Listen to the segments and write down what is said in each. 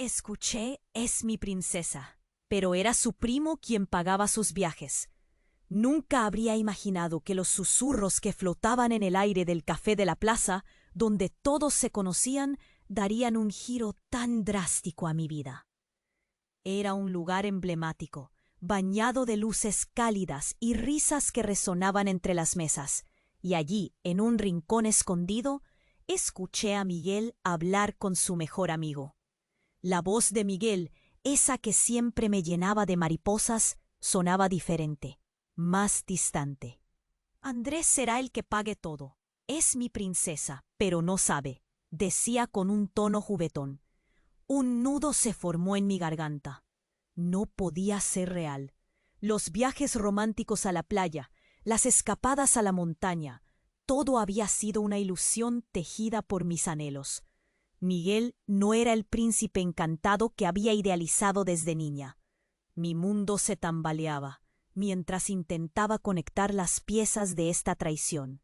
Escuché, es mi princesa, pero era su primo quien pagaba sus viajes. Nunca habría imaginado que los susurros que flotaban en el aire del café de la plaza, donde todos se conocían, darían un giro tan drástico a mi vida. Era un lugar emblemático, bañado de luces cálidas y risas que resonaban entre las mesas, y allí, en un rincón escondido, escuché a Miguel hablar con su mejor amigo. La voz de Miguel, esa que siempre me llenaba de mariposas, sonaba diferente, más distante. Andrés será el que pague todo. Es mi princesa, pero no sabe, decía con un tono juguetón. Un nudo se formó en mi garganta. No podía ser real. Los viajes románticos a la playa, las escapadas a la montaña, todo había sido una ilusión tejida por mis anhelos. Miguel no era el príncipe encantado que había idealizado desde niña. Mi mundo se tambaleaba mientras intentaba conectar las piezas de esta traición.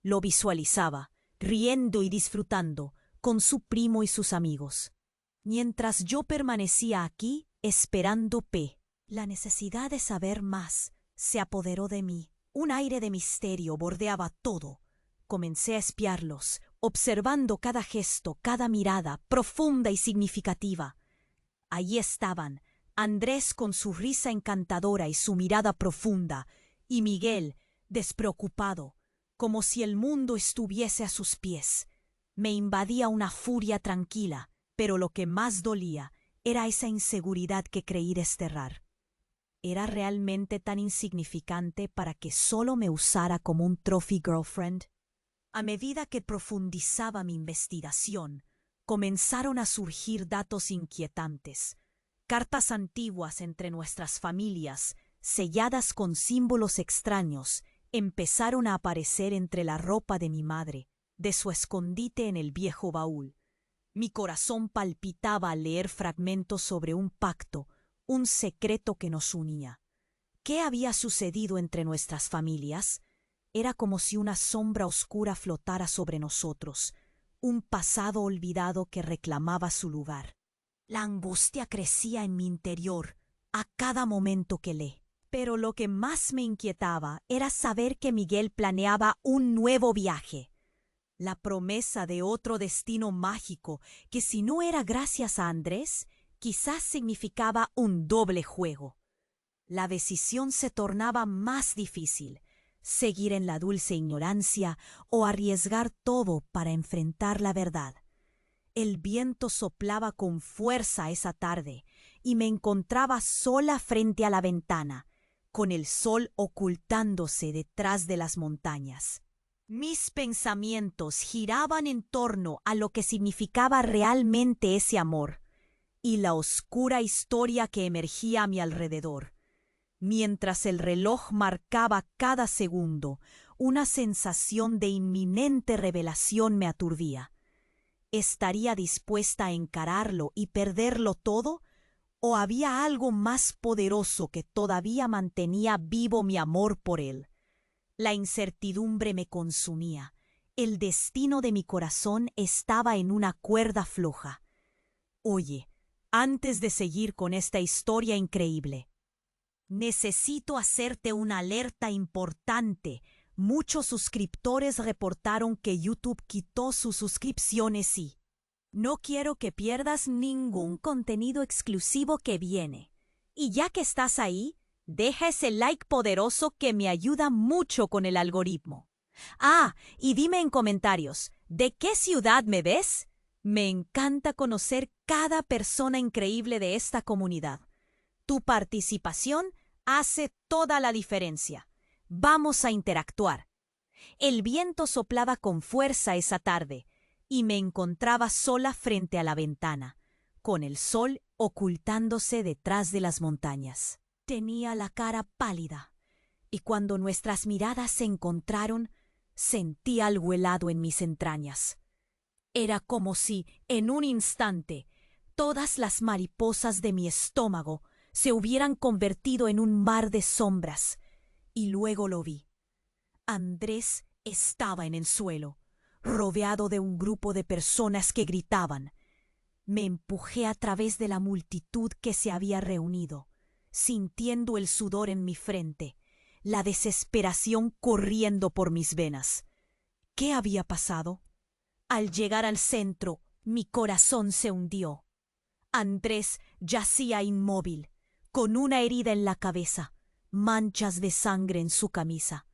Lo visualizaba, riendo y disfrutando, con su primo y sus amigos. Mientras yo permanecía aquí, esperando la necesidad de saber más se apoderó de mí. Un aire de misterio bordeaba todo. Comencé a espiarlos, observando cada gesto, cada mirada, profunda y significativa. Allí estaban, Andrés con su risa encantadora y su mirada profunda, y Miguel, despreocupado, como si el mundo estuviese a sus pies. Me invadía una furia tranquila, pero lo que más dolía era esa inseguridad que creí desterrar. ¿Era realmente tan insignificante para que solo me usara como un trophy girlfriend? A medida que profundizaba mi investigación, comenzaron a surgir datos inquietantes. Cartas antiguas entre nuestras familias, selladas con símbolos extraños, empezaron a aparecer entre la ropa de mi madre, de su escondite en el viejo baúl. Mi corazón palpitaba al leer fragmentos sobre un pacto, un secreto que nos unía. ¿Qué había sucedido entre nuestras familias? Era como si una sombra oscura flotara sobre nosotros, un pasado olvidado que reclamaba su lugar. La angustia crecía en mi interior a cada momento que leí. Pero lo que más me inquietaba era saber que Miguel planeaba un nuevo viaje. La promesa de otro destino mágico que, si no era gracias a Andrés, quizás significaba un doble juego. La decisión se tornaba más difícil: seguir en la dulce ignorancia o arriesgar todo para enfrentar la verdad. El viento soplaba con fuerza esa tarde y me encontraba sola frente a la ventana, con el sol ocultándose detrás de las montañas. Mis pensamientos giraban en torno a lo que significaba realmente ese amor y la oscura historia que emergía a mi alrededor. Mientras el reloj marcaba cada segundo, una sensación de inminente revelación me aturdía. ¿Estaría dispuesta a encararlo y perderlo todo? ¿O había algo más poderoso que todavía mantenía vivo mi amor por él? La incertidumbre me consumía. El destino de mi corazón estaba en una cuerda floja. Oye, antes de seguir con esta historia increíble, necesito hacerte una alerta importante. Muchos suscriptores reportaron que YouTube quitó sus suscripciones y no quiero que pierdas ningún contenido exclusivo que viene. Y ya que estás ahí, deja ese like poderoso que me ayuda mucho con el algoritmo. Ah, y dime en comentarios, ¿de qué ciudad me ves? Me encanta conocer cada persona increíble de esta comunidad. Tu participación hace toda la diferencia. Vamos a interactuar. El viento soplaba con fuerza esa tarde y me encontraba sola frente a la ventana, con el sol ocultándose detrás de las montañas. Tenía la cara pálida y cuando nuestras miradas se encontraron, sentí algo helado en mis entrañas. Era como si, en un instante, todas las mariposas de mi estómago se hubieran convertido en un mar de sombras. Y luego lo vi. Andrés estaba en el suelo, rodeado de un grupo de personas que gritaban. Me empujé a través de la multitud que se había reunido, sintiendo el sudor en mi frente, la desesperación corriendo por mis venas. ¿Qué había pasado? Al llegar al centro, mi corazón se hundió. Andrés yacía inmóvil, con una herida en la cabeza, manchas de sangre en su camisa.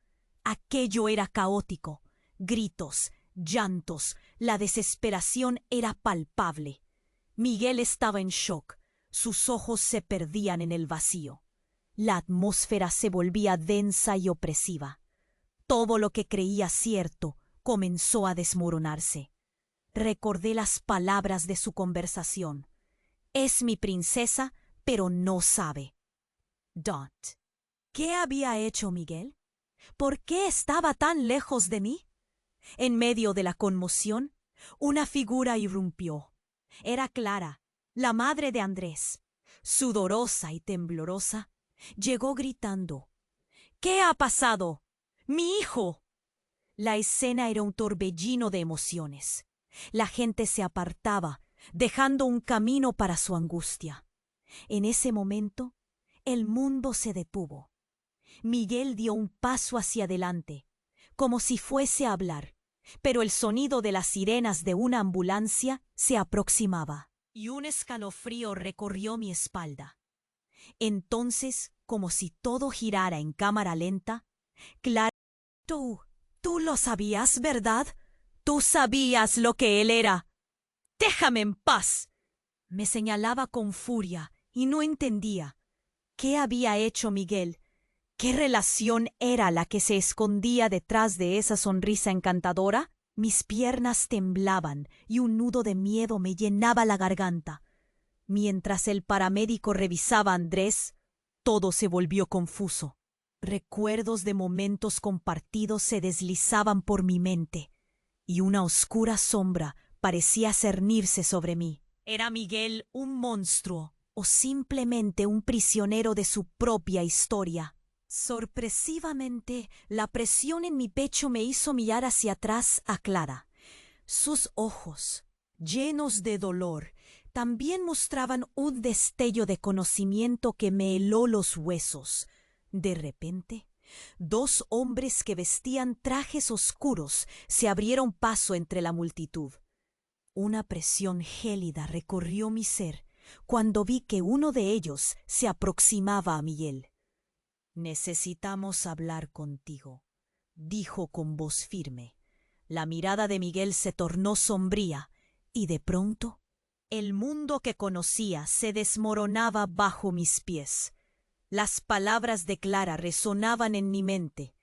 Aquello era caótico, gritos, llantos, la desesperación era palpable. Miguel estaba en shock, sus ojos se perdían en el vacío. La atmósfera se volvía densa y opresiva. Todo lo que creía cierto comenzó a desmoronarse. Recordé las palabras de su conversación. Es mi princesa, pero no sabe. Don't. ¿Qué había hecho Miguel? ¿Por qué estaba tan lejos de mí? En medio de la conmoción, una figura irrumpió. Era Clara, la madre de Andrés. Sudorosa y temblorosa, llegó gritando: ¿Qué ha pasado? ¡Mi hijo! La escena era un torbellino de emociones. La gente se apartaba, dejando un camino para su angustia. En ese momento, el mundo se detuvo. Miguel dio un paso hacia adelante, como si fuese a hablar, pero el sonido de las sirenas de una ambulancia se aproximaba, y un escalofrío recorrió mi espalda. Entonces, como si todo girara en cámara lenta, Clara: Tú lo sabías, ¿verdad? Tú sabías lo que él era. ¡Déjame en paz! Me señalaba con furia y no entendía. ¿Qué había hecho Miguel? ¿Qué relación era la que se escondía detrás de esa sonrisa encantadora? Mis piernas temblaban y un nudo de miedo me llenaba la garganta. Mientras el paramédico revisaba a Andrés, todo se volvió confuso. Recuerdos de momentos compartidos se deslizaban por mi mente, y una oscura sombra parecía cernirse sobre mí. ¿Era Miguel un monstruo o simplemente un prisionero de su propia historia? Sorpresivamente, la presión en mi pecho me hizo mirar hacia atrás a Clara. Sus ojos, llenos de dolor, también mostraban un destello de conocimiento que me heló los huesos. De repente, dos hombres que vestían trajes oscuros se abrieron paso entre la multitud. Una presión gélida recorrió mi ser cuando vi que uno de ellos se aproximaba a Miguel. «Necesitamos hablar contigo», dijo con voz firme. La mirada de Miguel se tornó sombría y de pronto el mundo que conocía se desmoronaba bajo mis pies. Las palabras de Clara resonaban en mi mente.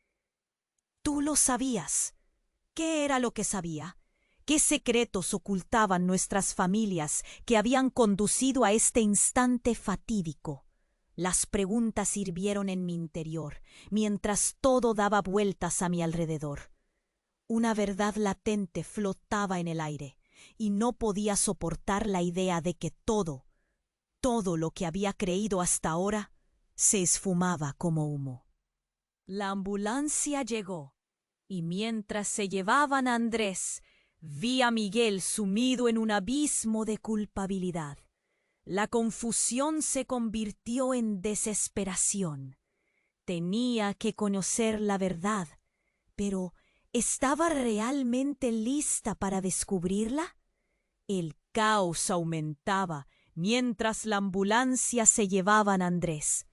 «Tú lo sabías». ¿Qué era lo que sabía? ¿Qué secretos ocultaban nuestras familias que habían conducido a este instante fatídico? Las preguntas hirvieron en mi interior, mientras todo daba vueltas a mi alrededor. Una verdad latente flotaba en el aire, y no podía soportar la idea de que todo lo que había creído hasta ahora, se esfumaba como humo. La ambulancia llegó, y mientras se llevaban a Andrés, vi a Miguel sumido en un abismo de culpabilidad. La confusión se convirtió en desesperación. Tenía que conocer la verdad, pero ¿estaba realmente lista para descubrirla? El caos aumentaba mientras la ambulancia se llevaba a Andrés.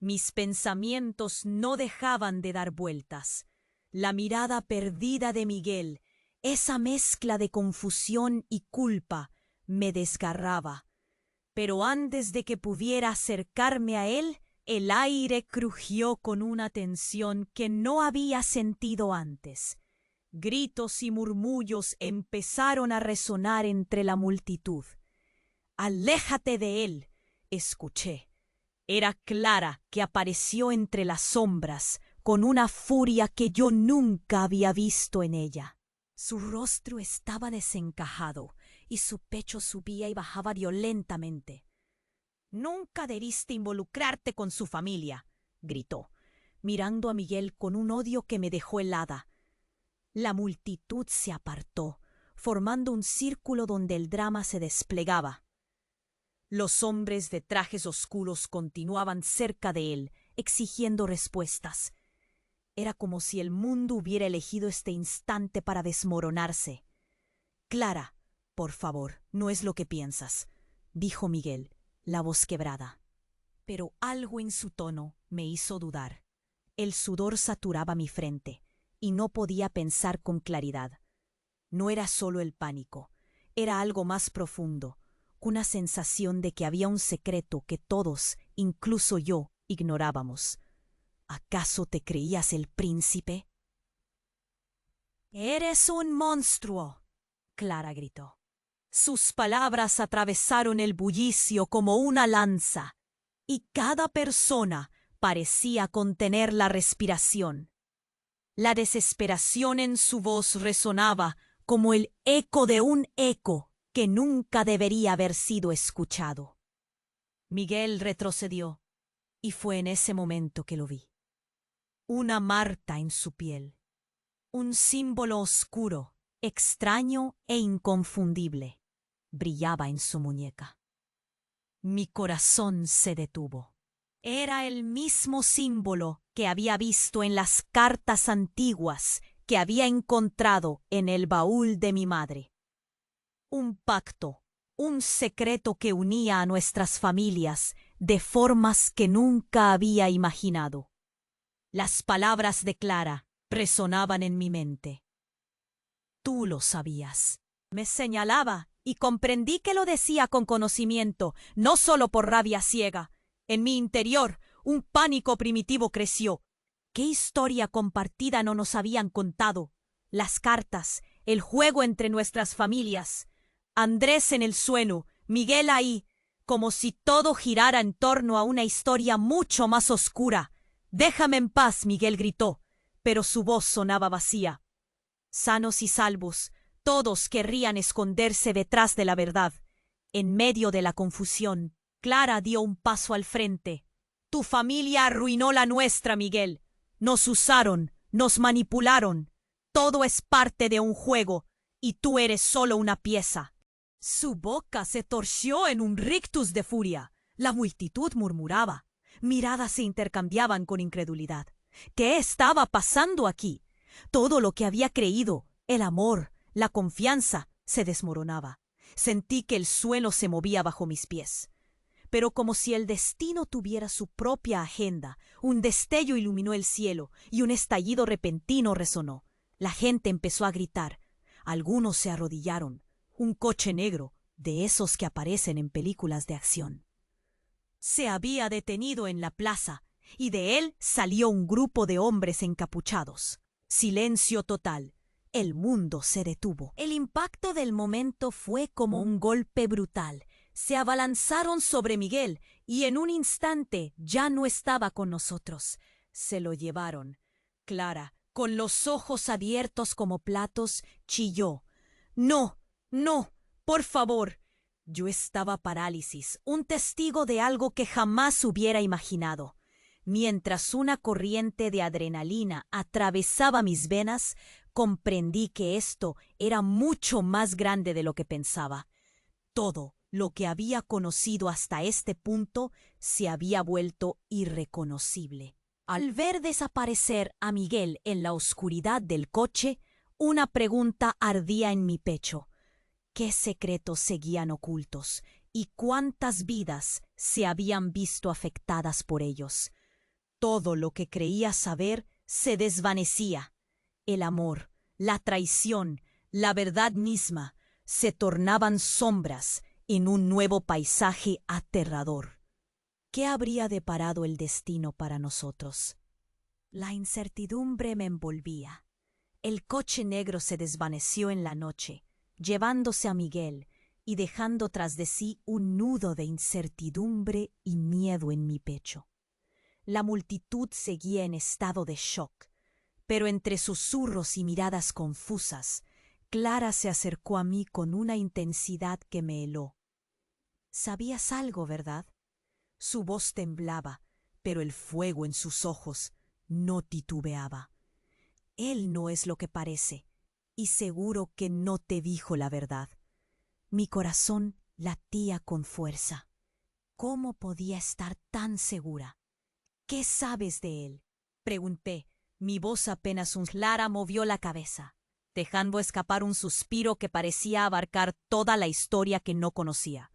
Mis pensamientos no dejaban de dar vueltas. La mirada perdida de Miguel, esa mezcla de confusión y culpa, me desgarraba. Pero antes de que pudiera acercarme a él, el aire crujió con una tensión que no había sentido antes. Gritos y murmullos empezaron a resonar entre la multitud. «Aléjate de él», escuché. Era Clara, que apareció entre las sombras, con una furia que yo nunca había visto en ella. Su rostro estaba desencajado y su pecho subía y bajaba violentamente. «Nunca debiste involucrarte con su familia», gritó, mirando a Miguel con un odio que me dejó helada. La multitud se apartó, formando un círculo donde el drama se desplegaba. Los hombres de trajes oscuros continuaban cerca de él, exigiendo respuestas. Era como si el mundo hubiera elegido este instante para desmoronarse. «Clara, por favor, no es lo que piensas», dijo Miguel, la voz quebrada. Pero algo en su tono me hizo dudar. El sudor saturaba mi frente, y no podía pensar con claridad. No era solo el pánico, era algo más profundo, una sensación de que había un secreto que todos, incluso yo, ignorábamos. ¿Acaso te creías el príncipe? «Eres un monstruo», Clara gritó. Sus palabras atravesaron el bullicio como una lanza, y cada persona parecía contener la respiración. La desesperación en su voz resonaba como el eco de un eco que nunca debería haber sido escuchado. Miguel retrocedió, y fue en ese momento que lo vi. Una marca en su piel, un símbolo oscuro, extraño e inconfundible, brillaba en su muñeca. Mi corazón se detuvo. Era el mismo símbolo que había visto en las cartas antiguas que había encontrado en el baúl de mi madre. Un pacto, un secreto que unía a nuestras familias de formas que nunca había imaginado. Las palabras de Clara resonaban en mi mente. Tú lo sabías. Me señalaba y comprendí que lo decía con conocimiento, no solo por rabia ciega. En mi interior, un pánico primitivo creció. ¿Qué historia compartida no nos habían contado? Las cartas, el juego entre nuestras familias. Andrés en el suelo, Miguel ahí, como si todo girara en torno a una historia mucho más oscura. «Déjame en paz», Miguel gritó, pero su voz sonaba vacía. Sanos y salvos, todos querrían esconderse detrás de la verdad. En medio de la confusión, Clara dio un paso al frente. «Tu familia arruinó la nuestra, Miguel. Nos usaron, nos manipularon. Todo es parte de un juego, y tú eres solo una pieza». Su boca se torció en un rictus de furia. La multitud murmuraba. Miradas se intercambiaban con incredulidad. ¿Qué estaba pasando aquí? Todo lo que había creído, el amor, la confianza, se desmoronaba. Sentí que el suelo se movía bajo mis pies. Pero como si el destino tuviera su propia agenda, un destello iluminó el cielo y un estallido repentino resonó. La gente empezó a gritar. Algunos se arrodillaron. Un coche negro, de esos que aparecen en películas de acción, se había detenido en la plaza, y de él salió un grupo de hombres encapuchados. Silencio total. El mundo se detuvo. El impacto del momento fue como un golpe brutal. Se abalanzaron sobre Miguel, y en un instante ya no estaba con nosotros. Se lo llevaron. Clara, con los ojos abiertos como platos, chilló. «No, no, por favor». Yo estaba parálisis, un testigo de algo que jamás hubiera imaginado. Mientras una corriente de adrenalina atravesaba mis venas, comprendí que esto era mucho más grande de lo que pensaba. Todo lo que había conocido hasta este punto se había vuelto irreconocible. Al ver desaparecer a Miguel en la oscuridad del coche, una pregunta ardía en mi pecho. ¿Qué secretos seguían ocultos y cuántas vidas se habían visto afectadas por ellos? Todo lo que creía saber se desvanecía. El amor, la traición, la verdad misma se tornaban sombras en un nuevo paisaje aterrador. ¿Qué habría deparado el destino para nosotros? La incertidumbre me envolvía. El coche negro se desvaneció en la noche, llevándose a Miguel y dejando tras de sí un nudo de incertidumbre y miedo en mi pecho. La multitud seguía en estado de shock, pero entre susurros y miradas confusas, Clara se acercó a mí con una intensidad que me heló. «¿Sabías algo, verdad?» Su voz temblaba, pero el fuego en sus ojos no titubeaba. «Él no es lo que parece. y seguro que no te dijo la verdad. Mi corazón latía con fuerza. ¿Cómo podía estar tan segura? ¿Qué sabes de él? Pregunté. Mi voz apenas Clara movió la cabeza, dejando escapar un suspiro que parecía abarcar toda la historia que no conocía.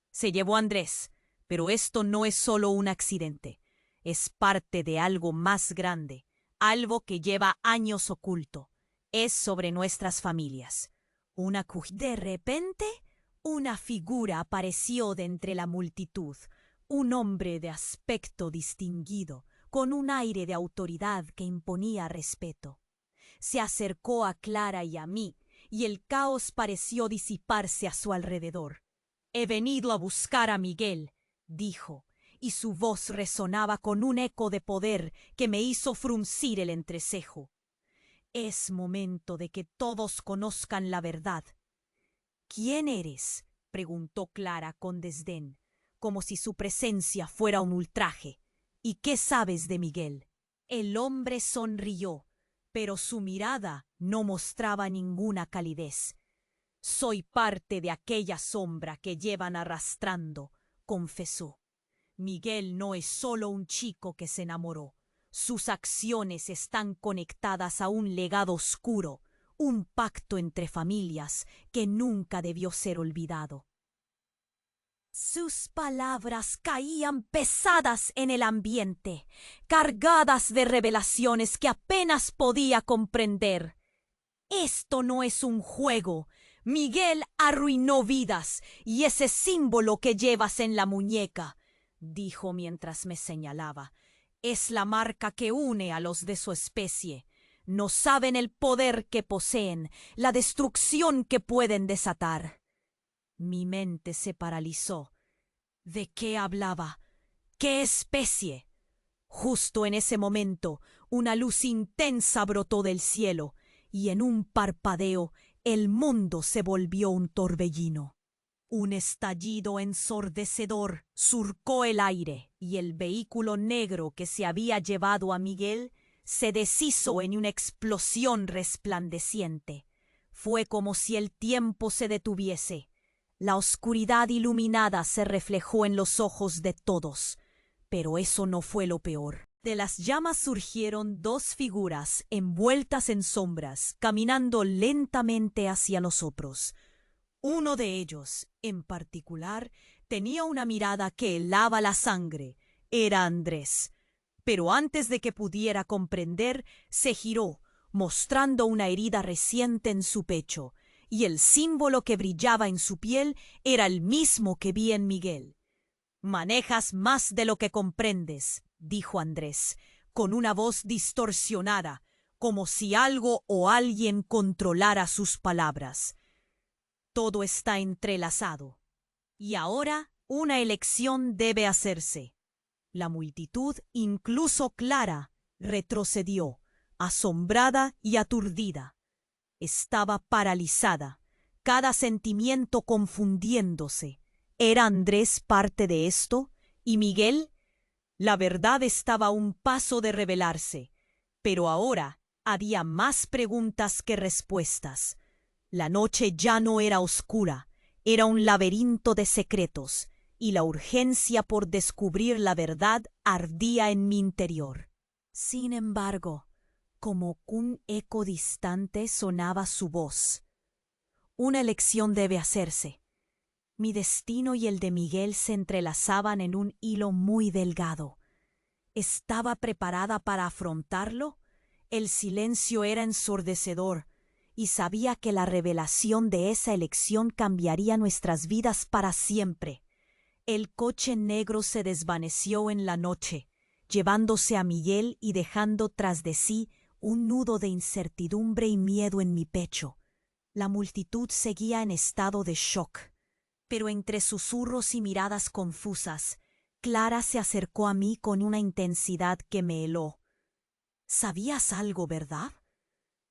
Se llevó a Andrés, pero esto no es solo un accidente. Es parte de algo más grande, algo que lleva años oculto. Es sobre nuestras familias. De repente, una figura apareció de entre la multitud, un hombre de aspecto distinguido, con un aire de autoridad que imponía respeto. Se acercó a Clara y a mí, y el caos pareció disiparse a su alrededor. «He venido a buscar a Miguel», dijo, y su voz resonaba con un eco de poder que me hizo fruncir el entrecejo. «Es momento de que todos conozcan la verdad». «¿Quién eres?», preguntó Clara con desdén, como si su presencia fuera un ultraje. «¿Y qué sabes de Miguel?». El hombre sonrió, pero su mirada no mostraba ninguna calidez. «Soy parte de aquella sombra que llevan arrastrando», confesó. «Miguel no es solo un chico que se enamoró. Sus acciones están conectadas a un legado oscuro, un pacto entre familias que nunca debió ser olvidado». Sus palabras caían pesadas en el ambiente, cargadas de revelaciones que apenas podía comprender. «Esto no es un juego. Miguel arruinó vidas, y ese símbolo que llevas en la muñeca», dijo mientras me señalaba, «es la marca que une a los de su especie. No saben el poder que poseen, la destrucción que pueden desatar». Mi mente se paralizó. ¿De qué hablaba? ¿Qué especie? Justo en ese momento, una luz intensa brotó del cielo, y en un parpadeo el mundo se volvió un torbellino. Un estallido ensordecedor surcó el aire, y el vehículo negro que se había llevado a Miguel se deshizo en una explosión resplandeciente. Fue como si el tiempo se detuviese. La oscuridad iluminada se reflejó en los ojos de todos. Pero eso no fue lo peor. De las llamas surgieron dos figuras envueltas en sombras, caminando lentamente hacia nosotros. Uno de ellos, en particular, tenía una mirada que helaba la sangre. Era Andrés. Pero antes de que pudiera comprender, se giró, mostrando una herida reciente en su pecho, y el símbolo que brillaba en su piel era el mismo que vi en Miguel. «Manejas más de lo que comprendes», dijo Andrés, con una voz distorsionada, como si algo o alguien controlara sus palabras. «Todo está entrelazado. Y ahora una elección debe hacerse». La multitud, incluso Clara, retrocedió, asombrada y aturdida. Estaba paralizada, cada sentimiento confundiéndose. ¿Era Andrés parte de esto? ¿Y Miguel? La verdad estaba a un paso de revelarse, pero ahora había más preguntas que respuestas. La noche ya no era oscura, era un laberinto de secretos, y la urgencia por descubrir la verdad ardía en mi interior. Sin embargo, como un eco distante sonaba su voz. «Una elección debe hacerse». Mi destino y el de Miguel se entrelazaban en un hilo muy delgado. ¿Estaba preparada para afrontarlo? El silencio era ensordecedor, y sabía que la revelación de esa elección cambiaría nuestras vidas para siempre. El coche negro se desvaneció en la noche, llevándose a Miguel y dejando tras de sí un nudo de incertidumbre y miedo en mi pecho. La multitud seguía en estado de shock. Pero entre susurros y miradas confusas, Clara se acercó a mí con una intensidad que me heló. «¿Sabías algo, verdad?».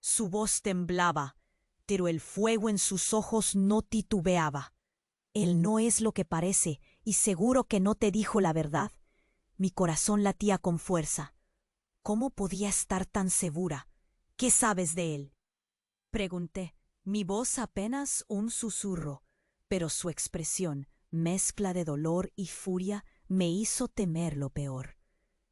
Su voz temblaba, pero el fuego en sus ojos no titubeaba. «Él no es lo que parece, y seguro que no te dijo la verdad». Mi corazón latía con fuerza. ¿Cómo podía estar tan segura? ¿Qué sabes de él? Pregunté, mi voz apenas un susurro, pero su expresión, mezcla de dolor y furia, me hizo temer lo peor.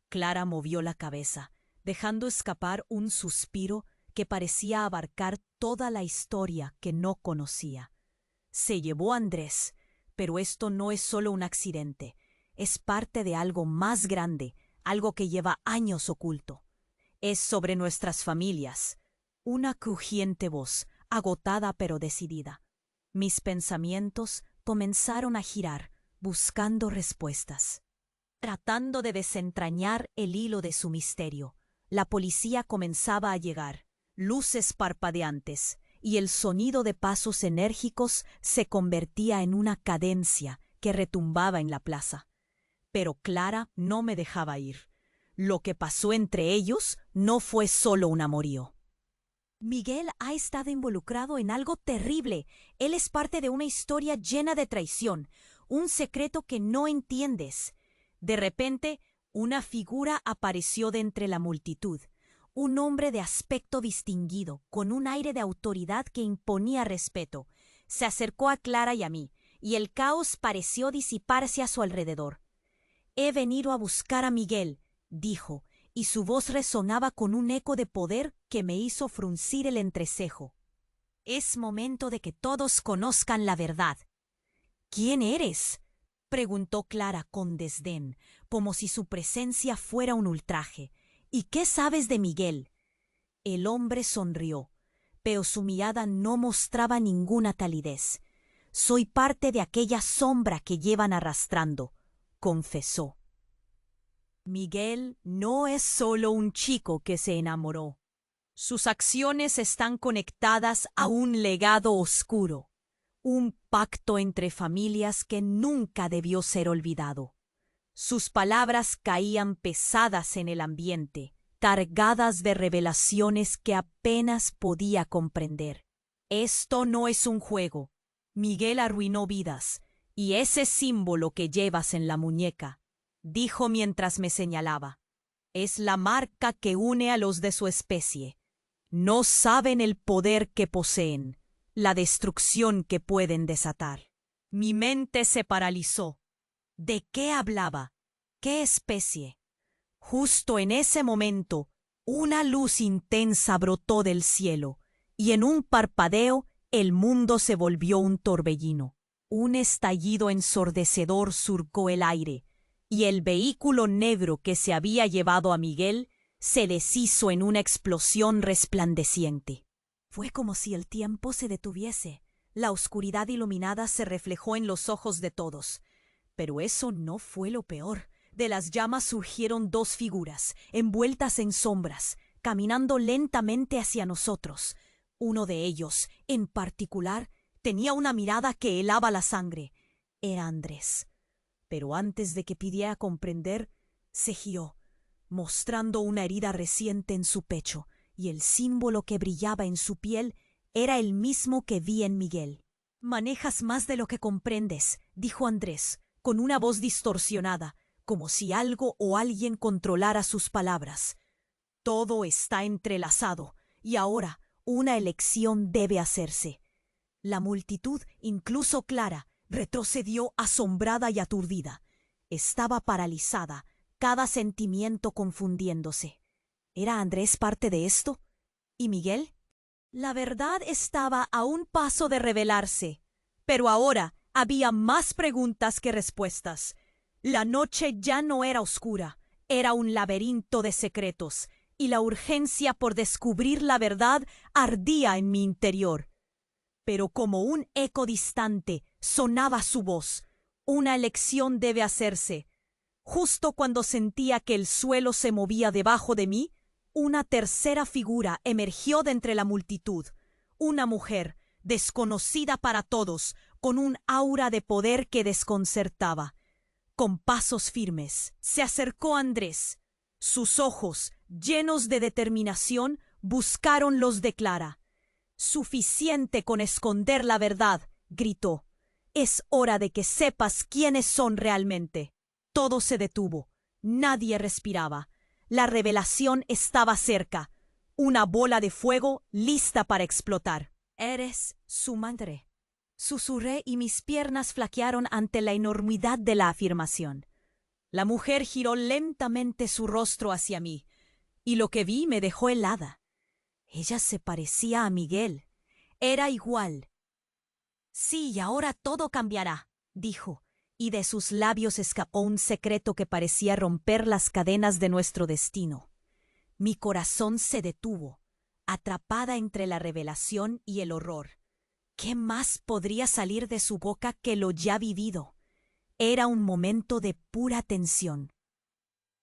Clara movió la cabeza, dejando escapar un suspiro que parecía abarcar toda la historia que no conocía. Se llevó a Andrés, pero esto no es solo un accidente, es parte de algo más grande, algo que lleva años oculto. Es sobre nuestras familias. Una crujiente voz, agotada pero decidida. Mis pensamientos comenzaron a girar, buscando respuestas. Tratando de desentrañar el hilo de su misterio, la policía comenzaba a llegar, luces parpadeantes, y el sonido de pasos enérgicos se convertía en una cadencia que retumbaba en la plaza. Pero Clara no me dejaba ir. Lo que pasó entre ellos no fue solo un amorío. Miguel ha estado involucrado en algo terrible. Él es parte de una historia llena de traición, un secreto que no entiendes. De repente, una figura apareció de entre la multitud. Un hombre de aspecto distinguido, con un aire de autoridad que imponía respeto. Se acercó a Clara y a mí, y el caos pareció disiparse a su alrededor. «He venido a buscar a Miguel», dijo, y su voz resonaba con un eco de poder que me hizo fruncir el entrecejo. «Es momento de que todos conozcan la verdad». «¿Quién eres?», preguntó Clara con desdén, como si su presencia fuera un ultraje. «¿Y qué sabes de Miguel?». El hombre sonrió, pero su mirada no mostraba ninguna calidez. «Soy parte de aquella sombra que llevan arrastrando», confesó. Miguel no es solo un chico que se enamoró. Sus acciones están conectadas a un legado oscuro, un pacto entre familias que nunca debió ser olvidado. Sus palabras caían pesadas en el ambiente, cargadas de revelaciones que apenas podía comprender. Esto no es un juego. Miguel arruinó vidas, y ese símbolo que llevas en la muñeca, dijo mientras me señalaba, es la marca que une a los de su especie. No saben el poder que poseen, la destrucción que pueden desatar. Mi mente se paralizó. ¿De qué hablaba? ¿Qué especie? Justo en ese momento, una luz intensa brotó del cielo, y en un parpadeo el mundo se volvió un torbellino. Un estallido ensordecedor surcó el aire, y el vehículo negro que se había llevado a Miguel se deshizo en una explosión resplandeciente. Fue como si el tiempo se detuviese. La oscuridad iluminada se reflejó en los ojos de todos. Pero eso no fue lo peor. De las llamas surgieron dos figuras, envueltas en sombras, caminando lentamente hacia nosotros. Uno de ellos, en particular, tenía una mirada que helaba la sangre. Era Andrés. Pero antes de que pidiera comprender, se giró, mostrando una herida reciente en su pecho, y el símbolo que brillaba en su piel era el mismo que vi en Miguel. «Manejas más de lo que comprendes», dijo Andrés, con una voz distorsionada, como si algo o alguien controlara sus palabras. «Todo está entrelazado, y ahora una elección debe hacerse». La multitud, incluso Clara, retrocedió asombrada y aturdida. Estaba paralizada, cada sentimiento confundiéndose. ¿Era Andrés parte de esto? ¿Y Miguel? La verdad estaba a un paso de revelarse, pero ahora había más preguntas que respuestas. La noche ya no era oscura, era un laberinto de secretos, y la urgencia por descubrir la verdad ardía en mi interior. Pero como un eco distante sonaba su voz. Una elección debe hacerse. Justo cuando sentía que el suelo se movía debajo de mí, una tercera figura emergió de entre la multitud. Una mujer, desconocida para todos, con un aura de poder que desconcertaba. Con pasos firmes, se acercó a Andrés. Sus ojos, llenos de determinación, buscaron los de Clara. «Suficiente con esconder la verdad», gritó. «Es hora de que sepas quiénes son realmente». Todo se detuvo. Nadie respiraba. La revelación estaba cerca. una bola de fuego lista para explotar. «Eres su madre», susurré y mis piernas flaquearon ante la enormidad de la afirmación. La mujer giró lentamente su rostro hacia mí, y lo que vi me dejó helada. Ella se parecía a Miguel. Era igual. «Sí, y ahora todo cambiará», dijo, y de sus labios escapó un secreto que parecía romper las cadenas de nuestro destino. Mi corazón se detuvo, atrapada entre la revelación y el horror. ¿Qué más podría salir de su boca que lo ya vivido? Era un momento de pura tensión.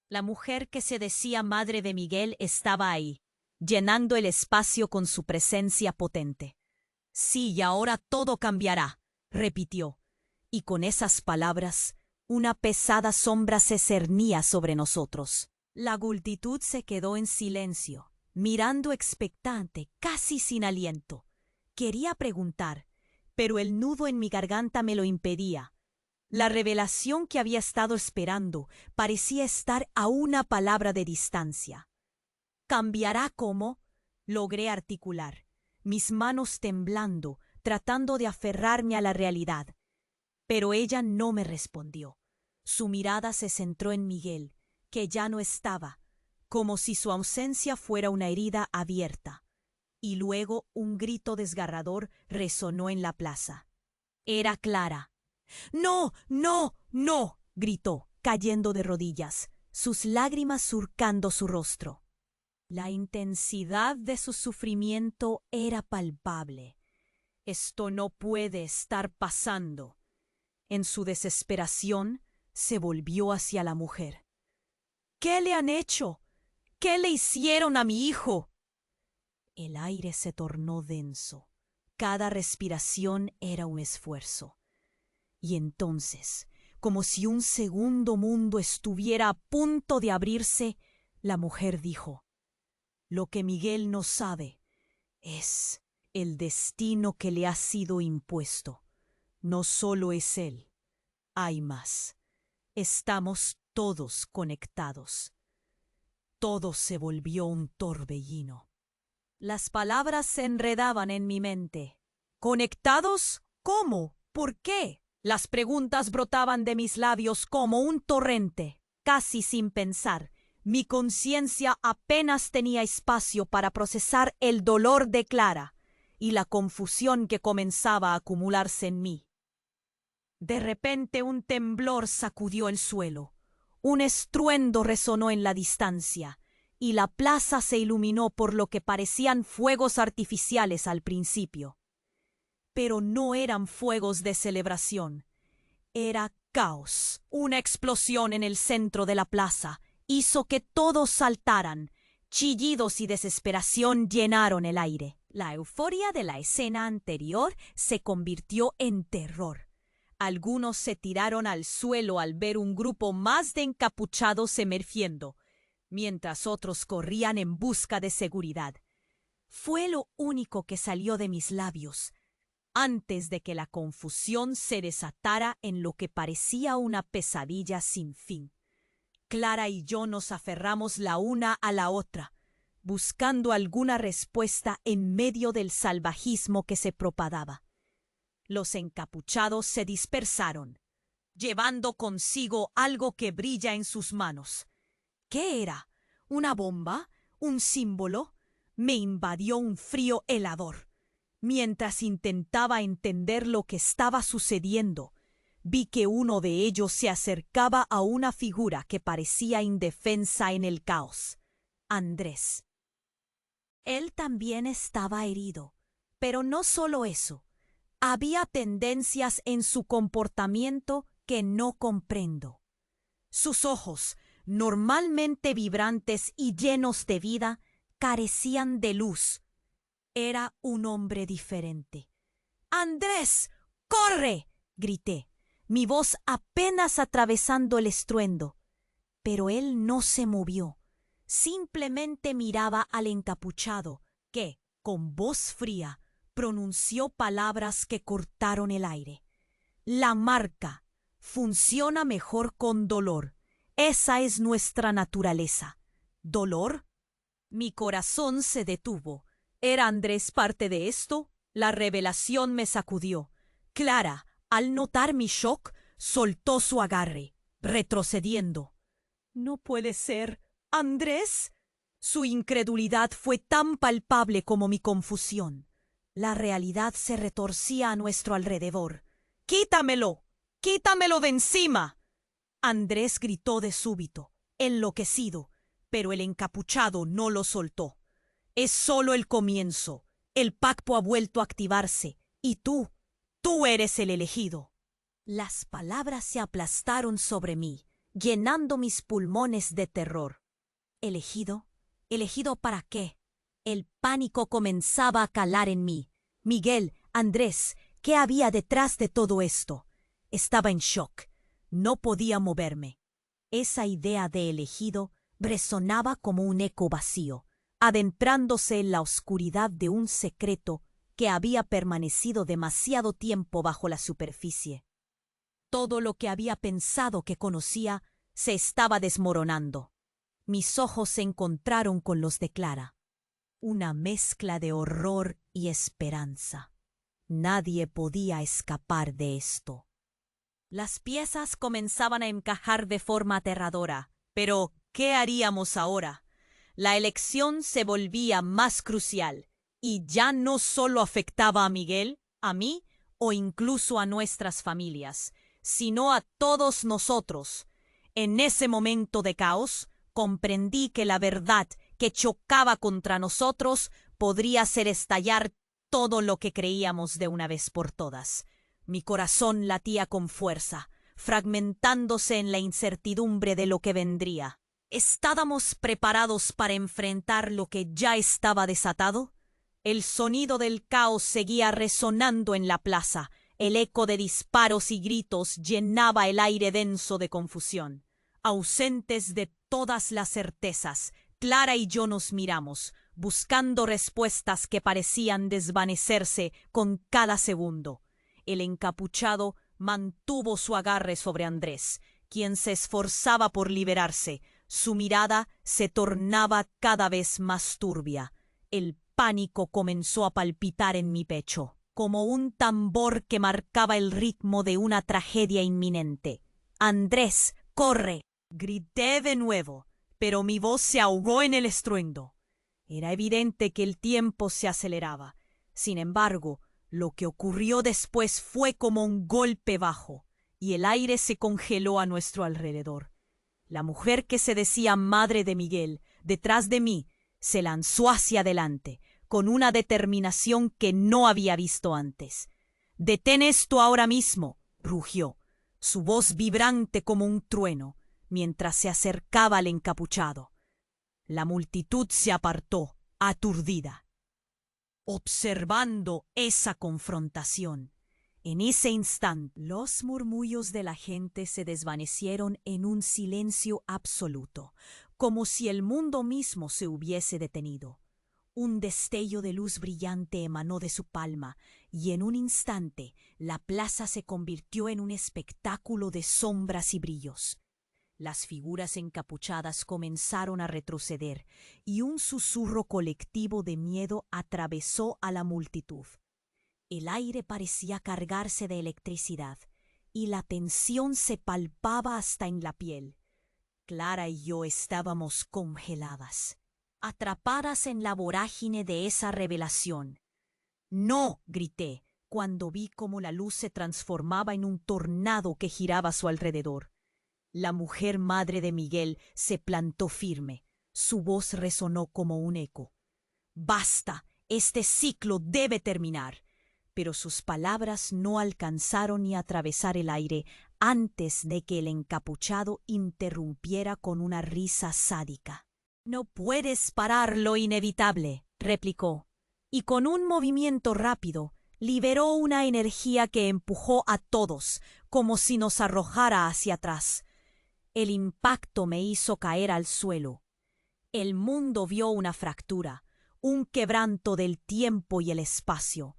La mujer que se decía madre de Miguel estaba ahí, llenando el espacio con su presencia potente. «Sí, y ahora todo cambiará», repitió, y con esas palabras una pesada sombra se cernía sobre nosotros. La multitud se quedó en silencio, mirando expectante, casi sin aliento. Quería preguntar, pero el nudo en mi garganta me lo impedía. La revelación que había estado esperando parecía estar a una palabra de distancia. «¿Cambiará cómo?», logré articular, mis manos temblando, tratando de aferrarme a la realidad. Pero ella no me respondió. Su mirada se centró en Miguel, que ya no estaba, como si su ausencia fuera una herida abierta. Y luego un grito desgarrador resonó en la plaza. Era Clara. «¡No, no, no!», gritó, cayendo de rodillas, sus lágrimas surcando su rostro. La intensidad de su sufrimiento era palpable. «Esto no puede estar pasando». En su desesperación, se volvió hacia la mujer. «¿Qué le han hecho? ¿Qué le hicieron a mi hijo?». El aire se tornó denso. Cada respiración era un esfuerzo. Y entonces, como si un segundo mundo estuviera a punto de abrirse, la mujer dijo: «Lo que Miguel no sabe es el destino que le ha sido impuesto. No solo es él, hay más. Estamos todos conectados». Todo se volvió un torbellino. Las palabras se enredaban en mi mente. «¿Conectados? ¿Cómo? ¿Por qué?». Las preguntas brotaban de mis labios como un torrente. Casi sin pensar, mi conciencia apenas tenía espacio para procesar el dolor de Clara y la confusión que comenzaba a acumularse en mí. De repente un temblor sacudió el suelo. Un estruendo resonó en la distancia, y la plaza se iluminó por lo que parecían fuegos artificiales al principio. Pero no eran fuegos de celebración. Era caos. Una explosión en el centro de la plaza hizo que todos saltaran. Chillidos y desesperación llenaron el aire. La euforia de la escena anterior se convirtió en terror. Algunos se tiraron al suelo al ver un grupo más de encapuchados emergiendo, mientras otros corrían en busca de seguridad. Fue lo único que salió de mis labios, antes de que la confusión se desatara en lo que parecía una pesadilla sin fin. Clara y yo nos aferramos la una a la otra, buscando alguna respuesta en medio del salvajismo que se propagaba. Los encapuchados se dispersaron, llevando consigo algo que brilla en sus manos. ¿Qué era? ¿Una bomba? ¿Un símbolo? Me invadió un frío helador. Mientras intentaba entender lo que estaba sucediendo, vi que uno de ellos se acercaba a una figura que parecía indefensa en el caos. Andrés. Él también estaba herido, pero no solo eso. Había tendencias en su comportamiento que no comprendo. Sus ojos, normalmente vibrantes y llenos de vida, carecían de luz. Era un hombre diferente. «¡Andrés! ¡Corre!», grité, mi voz apenas atravesando el estruendo. Pero él no se movió. Simplemente miraba al encapuchado, que, con voz fría, pronunció palabras que cortaron el aire. «La marca funciona mejor con dolor. Esa es nuestra naturaleza». «¿Dolor?». Mi corazón se detuvo. ¿Era Andrés parte de esto? La revelación me sacudió. Clara, al notar mi shock, soltó su agarre, retrocediendo. «No puede ser. ¿Andrés?» Su incredulidad fue tan palpable como mi confusión. La realidad se retorcía a nuestro alrededor. «¡Quítamelo! ¡Quítamelo de encima!» Andrés gritó de súbito, enloquecido, pero el encapuchado no lo soltó. «Es solo el comienzo. El pacto ha vuelto a activarse. Y tú eres el elegido». Las palabras se aplastaron sobre mí, llenando mis pulmones de terror. ¿Elegido? ¿Elegido para qué? El pánico comenzaba a calar en mí. Miguel, Andrés, ¿qué había detrás de todo esto? Estaba en shock. No podía moverme. Esa idea de elegido resonaba como un eco vacío, adentrándose en la oscuridad de un secreto que había permanecido demasiado tiempo bajo la superficie. Todo lo que había pensado que conocía se estaba desmoronando. Mis ojos se encontraron con los de Clara. Una mezcla de horror y esperanza. Nadie podía escapar de esto. Las piezas comenzaban a encajar de forma aterradora. Pero, ¿qué haríamos ahora? La elección se volvía más crucial, y ya no solo afectaba a Miguel, a mí o incluso a nuestras familias, sino a todos nosotros. En ese momento de caos, comprendí que la verdad que chocaba contra nosotros podría hacer estallar todo lo que creíamos de una vez por todas. Mi corazón latía con fuerza, fragmentándose en la incertidumbre de lo que vendría. ¿Estábamos preparados para enfrentar lo que ya estaba desatado? El sonido del caos seguía resonando en la plaza. El eco de disparos y gritos llenaba el aire denso de confusión. Ausentes de todas las certezas, Clara y yo nos miramos, buscando respuestas que parecían desvanecerse con cada segundo. El encapuchado mantuvo su agarre sobre Andrés, quien se esforzaba por liberarse. Su mirada se tornaba cada vez más turbia. El pánico comenzó a palpitar en mi pecho, como un tambor que marcaba el ritmo de una tragedia inminente. «Andrés, corre», grité de nuevo, pero mi voz se ahogó en el estruendo. Era evidente que el tiempo se aceleraba. Sin embargo, lo que ocurrió después fue como un golpe bajo, y el aire se congeló a nuestro alrededor. La mujer que se decía madre de Miguel, detrás de mí, se lanzó hacia adelante, con una determinación que no había visto antes. «¡Detén esto ahora mismo!», rugió, su voz vibrante como un trueno, mientras se acercaba al encapuchado. La multitud se apartó, aturdida, observando esa confrontación. En ese instante, los murmullos de la gente se desvanecieron en un silencio absoluto, como si el mundo mismo se hubiese detenido. Un destello de luz brillante emanó de su palma, y en un instante la plaza se convirtió en un espectáculo de sombras y brillos. Las figuras encapuchadas comenzaron a retroceder, y un susurro colectivo de miedo atravesó a la multitud. El aire parecía cargarse de electricidad, y la tensión se palpaba hasta en la piel. Clara y yo estábamos congeladas, atrapadas en la vorágine de esa revelación. «¡No!», grité, cuando vi cómo la luz se transformaba en un tornado que giraba a su alrededor. La mujer madre de Miguel se plantó firme. Su voz resonó como un eco. «¡Basta! Este ciclo debe terminar». Pero sus palabras no alcanzaron ni a atravesar el aire antes de que el encapuchado interrumpiera con una risa sádica. «No puedes parar lo inevitable», replicó, y con un movimiento rápido liberó una energía que empujó a todos, como si nos arrojara hacia atrás. El impacto me hizo caer al suelo. El mundo vio una fractura, un quebranto del tiempo y el espacio.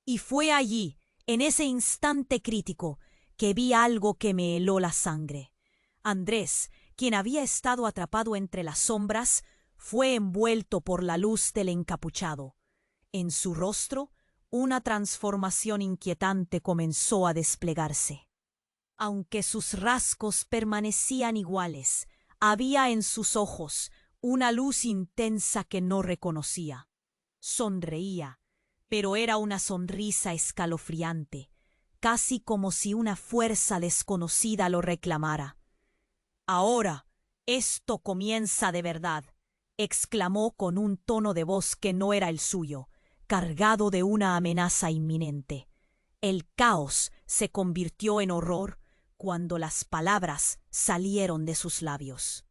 Y fue allí, en ese instante crítico, que vi algo que me heló la sangre. Andrés, quien había estado atrapado entre las sombras, fue envuelto por la luz del encapuchado. En su rostro, una transformación inquietante comenzó a desplegarse. Aunque sus rasgos permanecían iguales, había en sus ojos una luz intensa que no reconocía. Sonreía, pero era una sonrisa escalofriante, casi como si una fuerza desconocida lo reclamara. «Ahora, esto comienza de verdad», exclamó con un tono de voz que no era el suyo, cargado de una amenaza inminente. El caos se convirtió en horror cuando las palabras salieron de sus labios.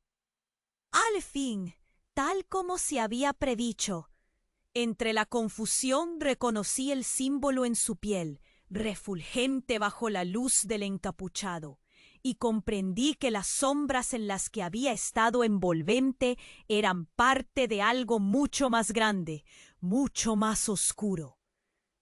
«Al fin, tal como se había predicho». Entre la confusión reconocí el símbolo en su piel, refulgente bajo la luz del encapuchado, y comprendí que las sombras en las que había estado envolvente eran parte de algo mucho más grande, mucho más oscuro.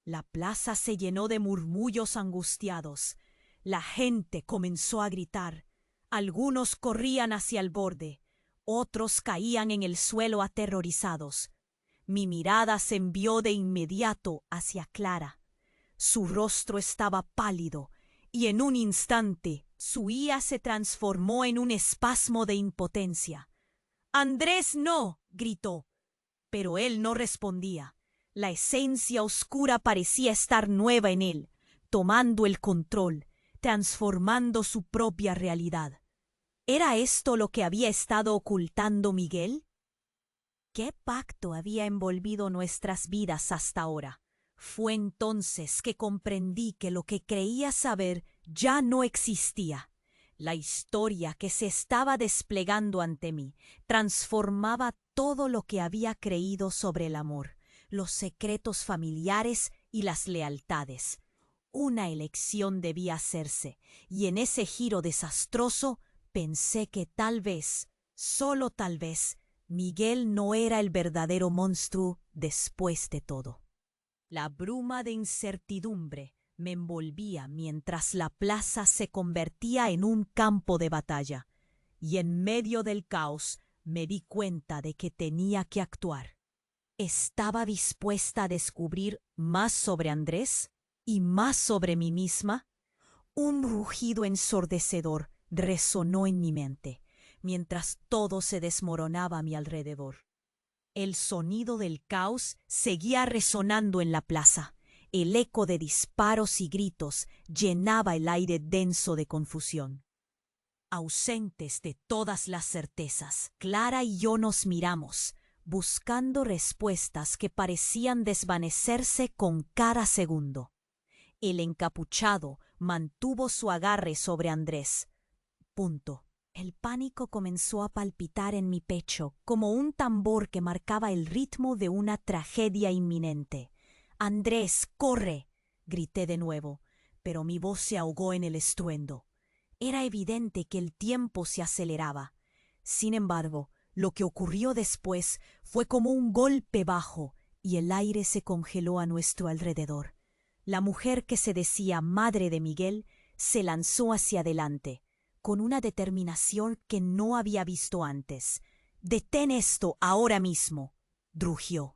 La plaza se llenó de murmullos angustiados. La gente comenzó a gritar. Algunos corrían hacia el borde, otros caían en el suelo aterrorizados. Mi mirada se envió de inmediato hacia Clara. Su rostro estaba pálido y en un instante su ira se transformó en un espasmo de impotencia. «¡Andrés, no!», gritó. Pero él no respondía. La esencia oscura parecía estar nueva en él, tomando el control, transformando su propia realidad. ¿Era esto lo que había estado ocultando Miguel? ¿Qué pacto había envolvido nuestras vidas hasta ahora? Fue entonces que comprendí que lo que creía saber ya no existía. La historia que se estaba desplegando ante mí transformaba todo lo que había creído sobre el amor, los secretos familiares y las lealtades. Una elección debía hacerse, y en ese giro desastroso pensé que tal vez, solo tal vez, Miguel no era el verdadero monstruo después de todo. La bruma de incertidumbre me envolvía mientras la plaza se convertía en un campo de batalla, y en medio del caos me di cuenta de que tenía que actuar. ¿Estaba dispuesta a descubrir más sobre Andrés y más sobre mí misma? Un rugido ensordecedor resonó en mi mente, mientras todo se desmoronaba a mi alrededor. El sonido del caos seguía resonando en la plaza. El eco de disparos y gritos llenaba el aire denso de confusión. Ausentes de todas las certezas, Clara y yo nos miramos, buscando respuestas que parecían desvanecerse con cada segundo. El encapuchado mantuvo su agarre sobre Andrés. Punto. El pánico comenzó a palpitar en mi pecho como un tambor que marcaba el ritmo de una tragedia inminente. «Andrés, corre», grité de nuevo, pero mi voz se ahogó en el estruendo. Era evidente que el tiempo se aceleraba. Sin embargo, lo que ocurrió después fue como un golpe bajo y el aire se congeló a nuestro alrededor. La mujer que se decía madre de Miguel se lanzó hacia adelante, con una determinación que no había visto antes. «¡Detén esto ahora mismo!», rugió.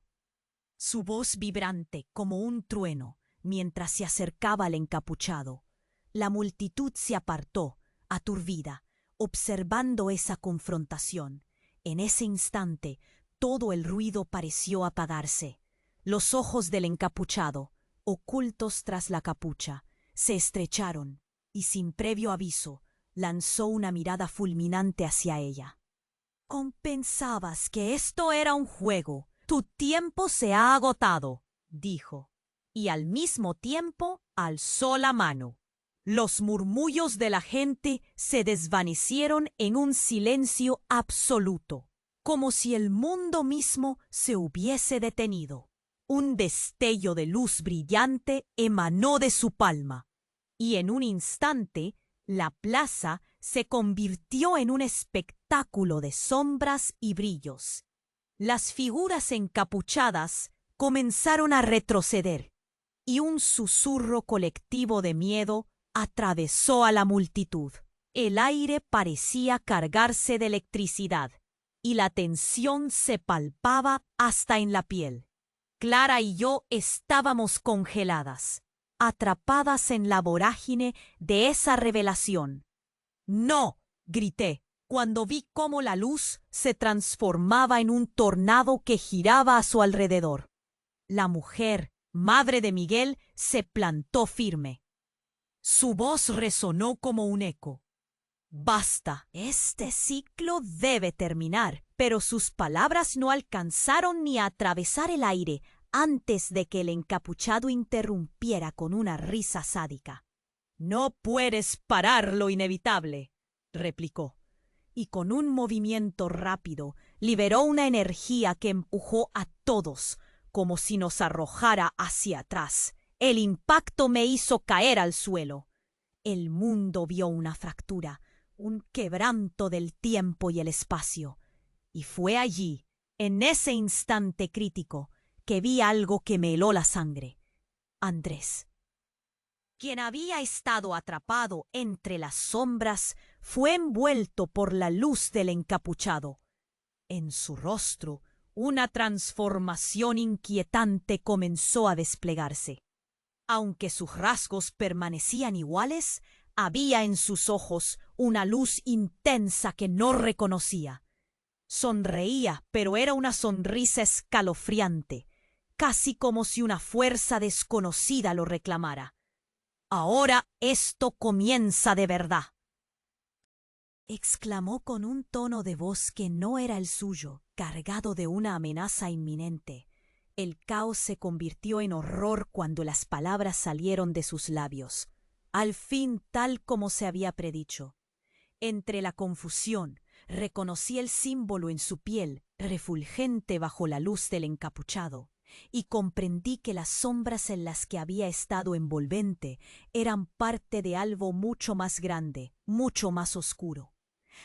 Su voz vibrante como un trueno mientras se acercaba al encapuchado. La multitud se apartó, aturdida, observando esa confrontación. En ese instante, todo el ruido pareció apagarse. Los ojos del encapuchado, ocultos tras la capucha, se estrecharon y sin previo aviso, lanzó una mirada fulminante hacia ella. «Pensabas que esto era un juego. Tu tiempo se ha agotado», dijo, y al mismo tiempo alzó la mano. Los murmullos de la gente se desvanecieron en un silencio absoluto, como si el mundo mismo se hubiese detenido. Un destello de luz brillante emanó de su palma, y en un instante la plaza se convirtió en un espectáculo de sombras y brillos. Las figuras encapuchadas comenzaron a retroceder, y un susurro colectivo de miedo atravesó a la multitud. El aire parecía cargarse de electricidad, y la tensión se palpaba hasta en la piel. Clara y yo estábamos congeladas, atrapadas en la vorágine de esa revelación. ¡No!, grité, cuando vi cómo la luz se transformaba en un tornado que giraba a su alrededor. La mujer, madre de Miguel, se plantó firme. Su voz resonó como un eco. «Basta, este ciclo debe terminar». Pero sus palabras no alcanzaron ni a atravesar el aire antes de que el encapuchado interrumpiera con una risa sádica. «No puedes parar lo inevitable», replicó, y con un movimiento rápido liberó una energía que empujó a todos, como si nos arrojara hacia atrás. El impacto me hizo caer al suelo. El mundo vio una fractura, un quebranto del tiempo y el espacio. Y fue allí, en ese instante crítico, que vi algo que me heló la sangre. Andrés, quien había estado atrapado entre las sombras, fue envuelto por la luz del encapuchado. En su rostro, una transformación inquietante comenzó a desplegarse. Aunque sus rasgos permanecían iguales, había en sus ojos una luz intensa que no reconocía. Sonreía, pero era una sonrisa escalofriante, casi como si una fuerza desconocida lo reclamara. «Ahora esto comienza de verdad», exclamó con un tono de voz que no era el suyo, cargado de una amenaza inminente. El caos se convirtió en horror cuando las palabras salieron de sus labios, al fin tal como se había predicho. Entre la confusión, reconocí el símbolo en su piel, refulgente bajo la luz del encapuchado, y comprendí que las sombras en las que había estado envolvente eran parte de algo mucho más grande, mucho más oscuro.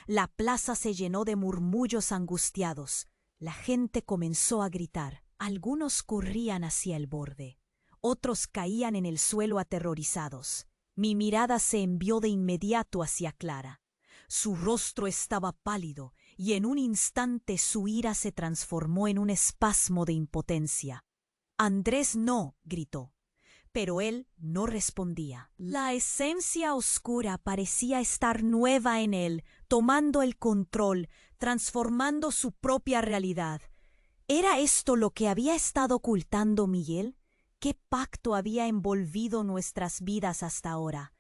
La plaza se llenó de murmullos angustiados. La gente comenzó a gritar. Algunos corrían hacia el borde. Otros caían en el suelo aterrorizados. Mi mirada se envió de inmediato hacia Clara. Su rostro estaba pálido y en un instante su ira se transformó en un espasmo de impotencia. «Andrés, no», gritó. Pero él no respondía. La esencia oscura parecía estar nueva en él, tomando el control, transformando su propia realidad. ¿Era esto lo que había estado ocultando Miguel? ¿Qué pacto había envolvido nuestras vidas hasta ahora?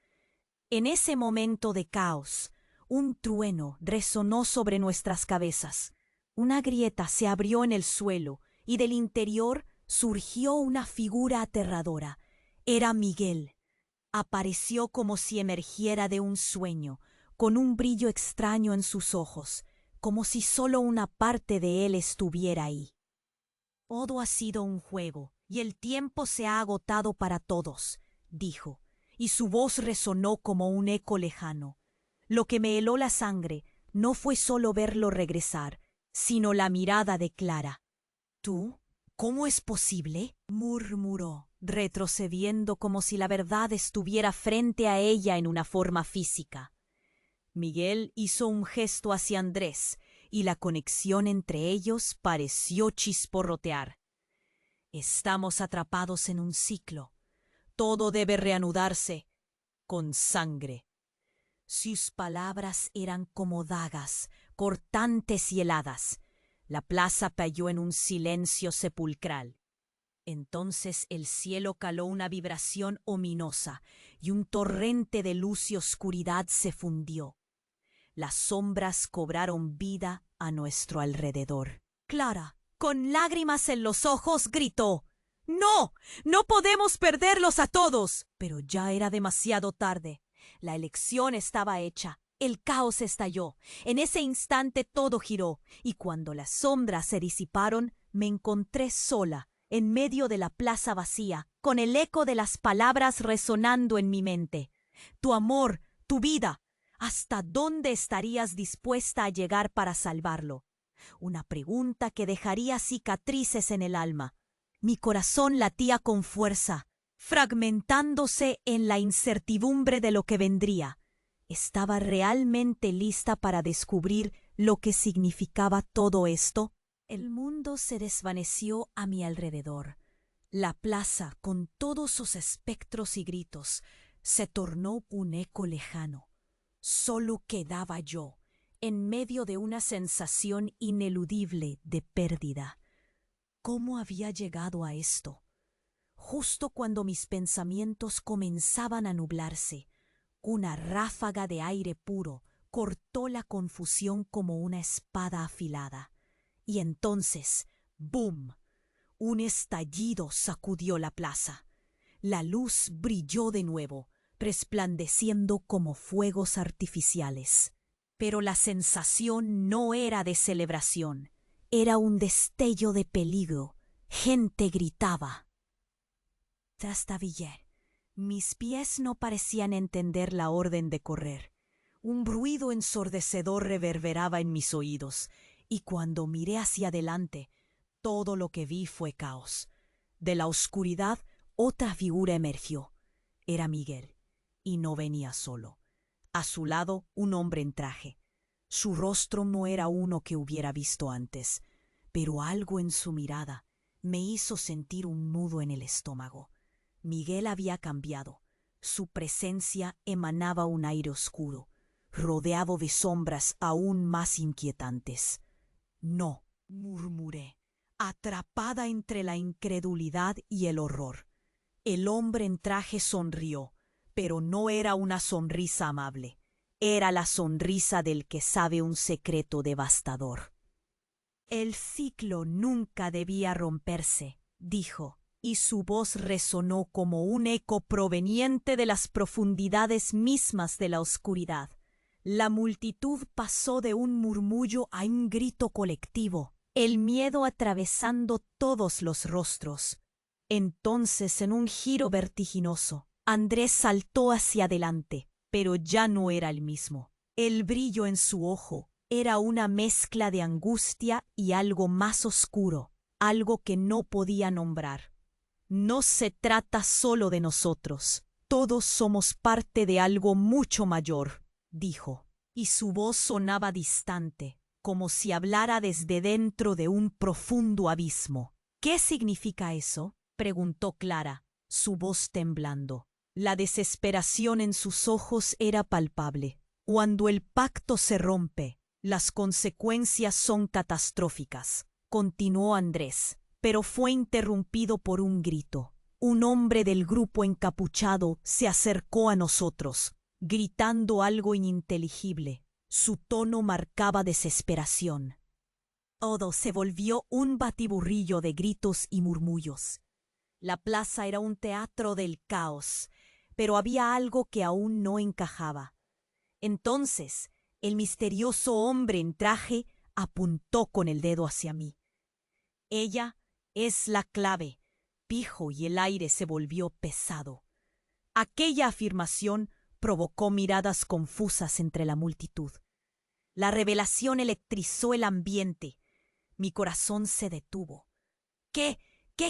En ese momento de caos, un trueno resonó sobre nuestras cabezas. Una grieta se abrió en el suelo y del interior surgió una figura aterradora. Era Miguel. Apareció como si emergiera de un sueño, con un brillo extraño en sus ojos, como si solo una parte de él estuviera ahí. «Todo ha sido un juego, y el tiempo se ha agotado para todos», dijo, y su voz resonó como un eco lejano. Lo que me heló la sangre no fue solo verlo regresar, sino la mirada de Clara. «¿Tú? ¿Cómo es posible?», murmuró, retrocediendo como si la verdad estuviera frente a ella en una forma física. Miguel hizo un gesto hacia Andrés, y la conexión entre ellos pareció chisporrotear. «Estamos atrapados en un ciclo. Todo debe reanudarse con sangre». Sus palabras eran como dagas, cortantes y heladas. La plaza cayó en un silencio sepulcral. Entonces el cielo caló una vibración ominosa y un torrente de luz y oscuridad se fundió. Las sombras cobraron vida a nuestro alrededor. Clara, con lágrimas en los ojos, gritó: «¡No! ¡No podemos perderlos a todos!». Pero ya era demasiado tarde. La elección estaba hecha. El caos estalló. En ese instante todo giró, y cuando las sombras se disiparon, me encontré sola, en medio de la plaza vacía, con el eco de las palabras resonando en mi mente. «Tu amor, tu vida. ¿Hasta dónde estarías dispuesta a llegar para salvarlo?». Una pregunta que dejaría cicatrices en el alma. Mi corazón latía con fuerza, fragmentándose en la incertidumbre de lo que vendría. ¿Estaba realmente lista para descubrir lo que significaba todo esto? El mundo se desvaneció a mi alrededor. La plaza, con todos sus espectros y gritos, se tornó un eco lejano. Solo quedaba yo, en medio de una sensación ineludible de pérdida. ¿Cómo había llegado a esto? Justo cuando mis pensamientos comenzaban a nublarse, una ráfaga de aire puro cortó la confusión como una espada afilada. Y entonces, ¡bum! Un estallido sacudió la plaza. La luz brilló de nuevo, resplandeciendo como fuegos artificiales. Pero la sensación no era de celebración, era un destello de peligro. Gente gritaba. Trastabillé. Mis pies no parecían entender la orden de correr. Un ruido ensordecedor reverberaba en mis oídos, y cuando miré hacia adelante, todo lo que vi fue caos. De la oscuridad, otra figura emergió. Era Miguel, y no venía solo. A su lado, un hombre en traje. Su rostro no era uno que hubiera visto antes, pero algo en su mirada me hizo sentir un nudo en el estómago. Miguel había cambiado. Su presencia emanaba un aire oscuro, rodeado de sombras aún más inquietantes. No, murmuré, atrapada entre la incredulidad y el horror. El hombre en traje sonrió, pero no era una sonrisa amable. Era la sonrisa del que sabe un secreto devastador. El ciclo nunca debía romperse, dijo, y su voz resonó como un eco proveniente de las profundidades mismas de la oscuridad. La multitud pasó de un murmullo a un grito colectivo, el miedo atravesando todos los rostros. Entonces, en un giro vertiginoso, Andrés saltó hacia adelante, pero ya no era el mismo. El brillo en su ojo era una mezcla de angustia y algo más oscuro, algo que no podía nombrar. No se trata solo de nosotros. Todos somos parte de algo mucho mayor, dijo, y su voz sonaba distante, como si hablara desde dentro de un profundo abismo. ¿Qué significa eso?, preguntó Clara, su voz temblando. La desesperación en sus ojos era palpable. Cuando el pacto se rompe, las consecuencias son catastróficas, continuó Andrés, pero fue interrumpido por un grito. Un hombre del grupo encapuchado se acercó a nosotros, gritando algo ininteligible. Su tono marcaba desesperación. Todo se volvió un batiburrillo de gritos y murmullos. La plaza era un teatro del caos, pero había algo que aún no encajaba. Entonces, el misterioso hombre en traje apuntó con el dedo hacia mí. Ella es la clave, dijo, y el aire se volvió pesado. Aquella afirmación provocó miradas confusas entre la multitud. La revelación electrizó el ambiente. Mi corazón se detuvo. ¿Qué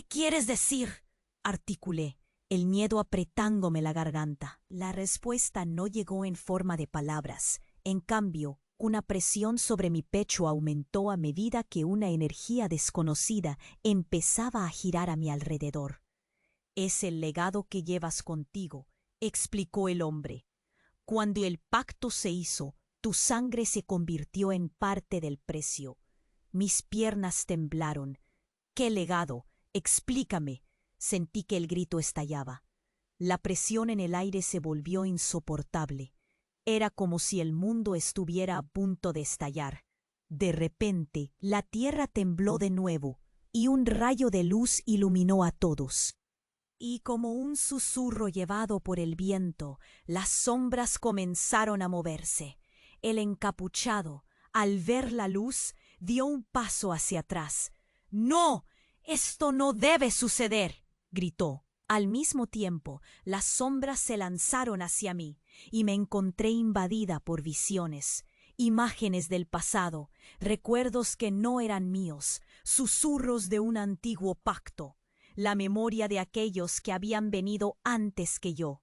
quieres decir?, articulé, el miedo apretándome la garganta. La respuesta no llegó en forma de palabras. En cambio, una presión sobre mi pecho aumentó a medida que una energía desconocida empezaba a girar a mi alrededor. Es el legado que llevas contigo, explicó el hombre. Cuando el pacto se hizo, tu sangre se convirtió en parte del precio. Mis piernas temblaron. ¿Qué legado? Explícame. Sentí que el grito estallaba. La presión en el aire se volvió insoportable. Era como si el mundo estuviera a punto de estallar. De repente, la tierra tembló de nuevo, y un rayo de luz iluminó a todos. Y como un susurro llevado por el viento, las sombras comenzaron a moverse. El encapuchado, al ver la luz, dio un paso hacia atrás. ¡No! ¡Esto no debe suceder!, gritó. Al mismo tiempo, las sombras se lanzaron hacia mí, y me encontré invadida por visiones, imágenes del pasado, recuerdos que no eran míos, susurros de un antiguo pacto, la memoria de aquellos que habían venido antes que yo.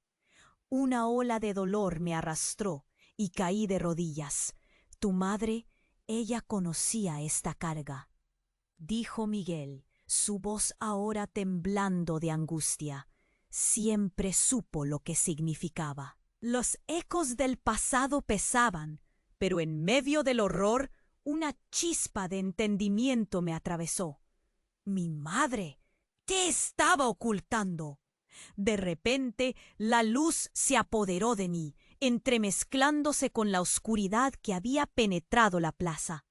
Una ola de dolor me arrastró, y caí de rodillas. Tu madre, ella conocía esta carga, dijo Miguel, su voz ahora temblando de angustia. Siempre supo lo que significaba. Los ecos del pasado pesaban, pero en medio del horror, una chispa de entendimiento me atravesó. Mi madre, ¿qué estaba ocultando? De repente, la luz se apoderó de mí, entremezclándose con la oscuridad que había penetrado la plaza.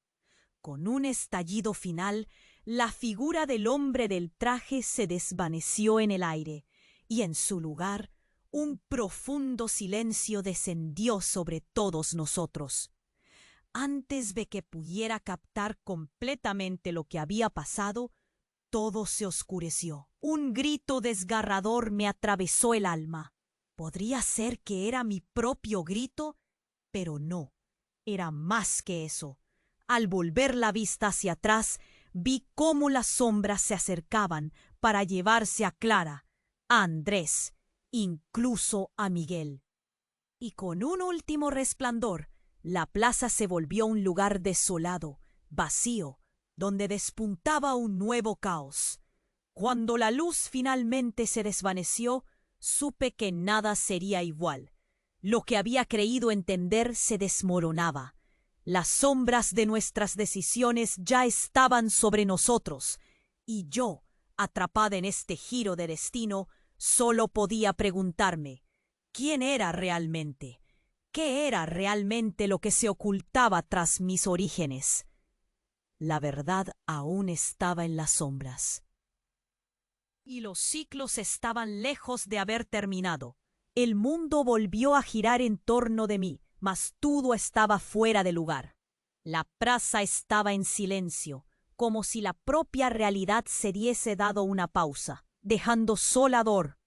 Con un estallido final, la figura del hombre del traje se desvaneció en el aire, y en su lugar, un profundo silencio descendió sobre todos nosotros. Antes de que pudiera captar completamente lo que había pasado, todo se oscureció. Un grito desgarrador me atravesó el alma. Podría ser que era mi propio grito, pero no, era más que eso. Al volver la vista hacia atrás, vi cómo las sombras se acercaban para llevarse a Clara, a Andrés, incluso a Miguel. Y con un último resplandor, la plaza se volvió un lugar desolado, vacío, donde despuntaba un nuevo caos. Cuando la luz finalmente se desvaneció, supe que nada sería igual. Lo que había creído entender se desmoronaba. Las sombras de nuestras decisiones ya estaban sobre nosotros, y yo, atrapada en este giro de destino, solo podía preguntarme, ¿quién era realmente? ¿Qué era realmente lo que se ocultaba tras mis orígenes? La verdad aún estaba en las sombras. Y los ciclos estaban lejos de haber terminado. El mundo volvió a girar en torno de mí, mas todo estaba fuera de lugar. La plaza estaba en silencio, como si la propia realidad se diese dado una pausa, dejando sola Dor.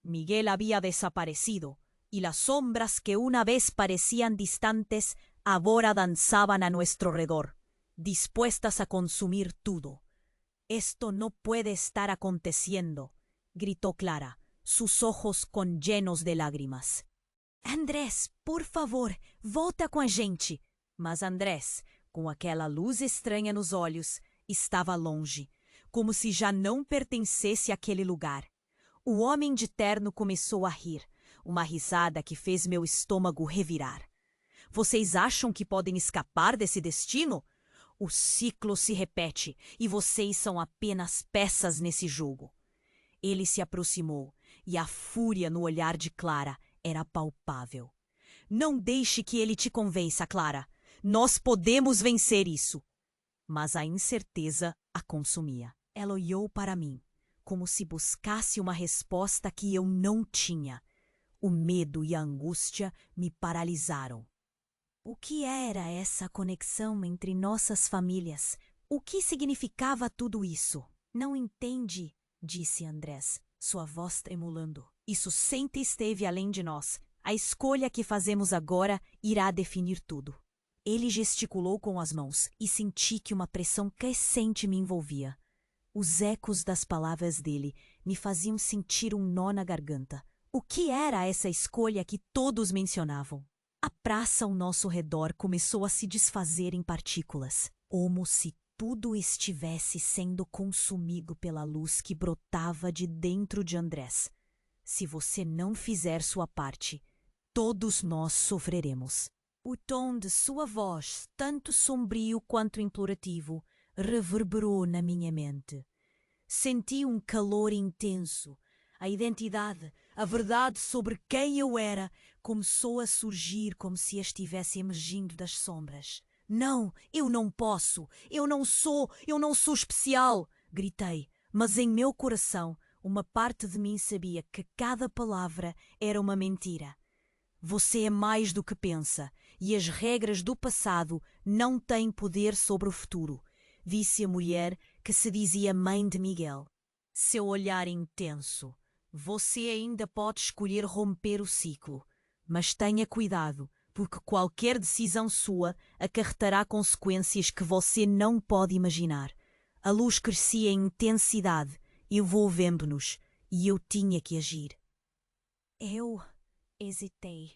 Miguel había desaparecido, y las sombras que una vez parecían distantes ahora danzaban a nuestro alrededor, dispuestas a consumir todo. «Esto no puede estar aconteciendo», gritó Clara, sus ojos llenos de lágrimas. «Andrés, por favor, volta com a gente». Mas Andrés, com aquela luz estranha nos olhos, estava longe, como se já não pertencesse àquele lugar. O homem de terno começou a rir, uma risada que fez meu estômago revirar. «Vocês acham que podem escapar desse destino? O ciclo se repete e vocês são apenas peças nesse jogo». Ele se aproximou e a fúria no olhar de Clara era palpável. «Não deixe que ele te convença, Clara. Nós podemos vencer isso». Mas a incerteza a consumia. Ela olhou para mim, como se buscasse uma resposta que eu não tinha. O medo e a angústia me paralisaram. O que era essa conexão entre nossas famílias? O que significava tudo isso? Não entende, disse Andrés, sua voz tremulando. Isso sempre esteve além de nós. A escolha que fazemos agora irá definir tudo. Ele gesticulou com as mãos e senti que uma pressão crescente me envolvia. Os ecos das palavras dele me faziam sentir um nó na garganta. O que era essa escolha que todos mencionavam? A praça ao nosso redor começou a se desfazer em partículas, como se tudo estivesse sendo consumido pela luz que brotava de dentro de Andrés. Se você não fizer sua parte, todos nós sofreremos. O tom de sua voz, tanto sombrio quanto implorativo, reverberou na minha mente. Senti um calor intenso. A identidade, a verdade sobre quem eu era, começou a surgir como se estivesse emergindo das sombras. «Não, eu não posso, eu não sou especial», gritei, mas em meu coração uma parte de mim sabia que cada palavra era uma mentira. «Você é mais do que pensa, e as regras do passado não têm poder sobre o futuro», disse a mulher que se dizia mãe de Miguel. Seu olhar intenso. «Você ainda pode escolher romper o ciclo, mas tenha cuidado, porque qualquer decisão sua acarretará consequências que você não pode imaginar». A luz crescia em intensidade, envolvendo-nos, e eu tinha que agir. Eu hesitei.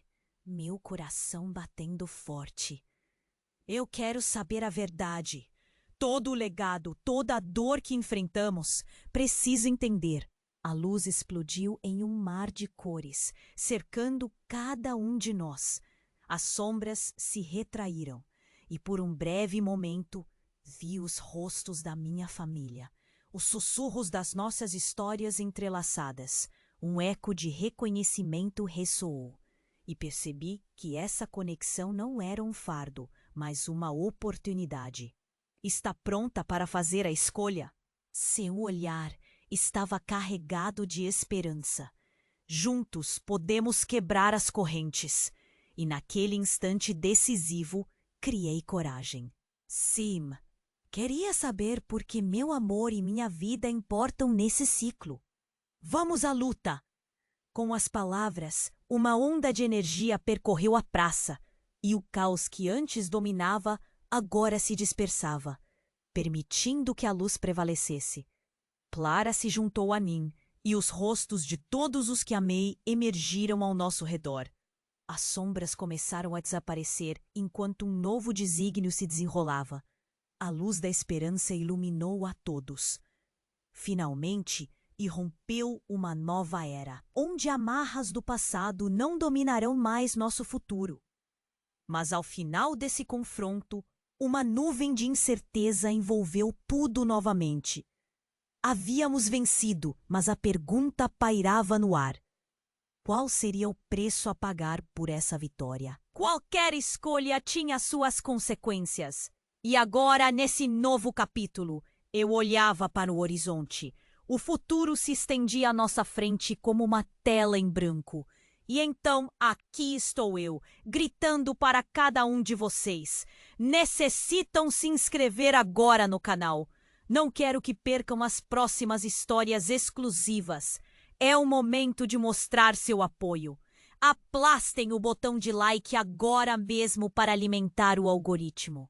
Meu coração batendo forte. Eu quero saber a verdade. Todo o legado, toda a dor que enfrentamos, preciso entender. A luz explodiu em um mar de cores, cercando cada um de nós. As sombras se retraíram, e por um breve momento vi os rostos da minha família, os sussurros das nossas histórias entrelaçadas. Um eco de reconhecimento ressoou, e percebi que essa conexão não era um fardo, mas uma oportunidade. Está pronta para fazer a escolha? Seu olhar estava carregado de esperança. Juntos podemos quebrar as correntes. E naquele instante decisivo, criei coragem. Sim, queria saber por que meu amor e minha vida importam nesse ciclo. Vamos à luta! Com as palavras, uma onda de energia percorreu a praça, e o caos que antes dominava agora se dispersava, permitindo que a luz prevalecesse. Clara se juntou a mim, e os rostos de todos os que amei emergiram ao nosso redor. As sombras começaram a desaparecer enquanto um novo desígnio se desenrolava. A luz da esperança iluminou a todos. Finalmente, irrompeu uma nova era, onde amarras do passado não dominarão mais nosso futuro. Mas ao final desse confronto, uma nuvem de incerteza envolveu tudo novamente. Havíamos vencido, mas a pergunta pairava no ar. Qual seria o preço a pagar por essa vitória? Qualquer escolha tinha suas consequências. E agora, nesse novo capítulo, eu olhava para o horizonte. O futuro se estendia à nossa frente como uma tela em branco. E então, aqui estou eu, gritando para cada um de vocês. Necessitam se inscrever agora no canal. Não quero que percam as próximas histórias exclusivas. É o momento de mostrar seu apoio. Aplastem o botão de like agora mesmo para alimentar o algoritmo.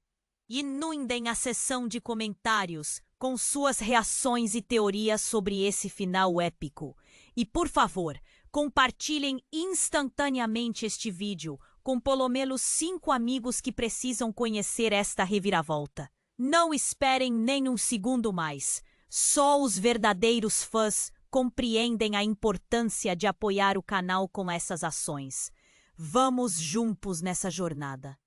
Inundem a seção de comentários com suas reações e teorias sobre esse final épico. E, por favor, compartilhem instantaneamente este vídeo com pelo menos 5 amigos que precisam conhecer esta reviravolta. Não esperem nem um segundo mais. Só os verdadeiros fãs compreendem a importância de apoiar o canal com essas ações. Vamos juntos nessa jornada.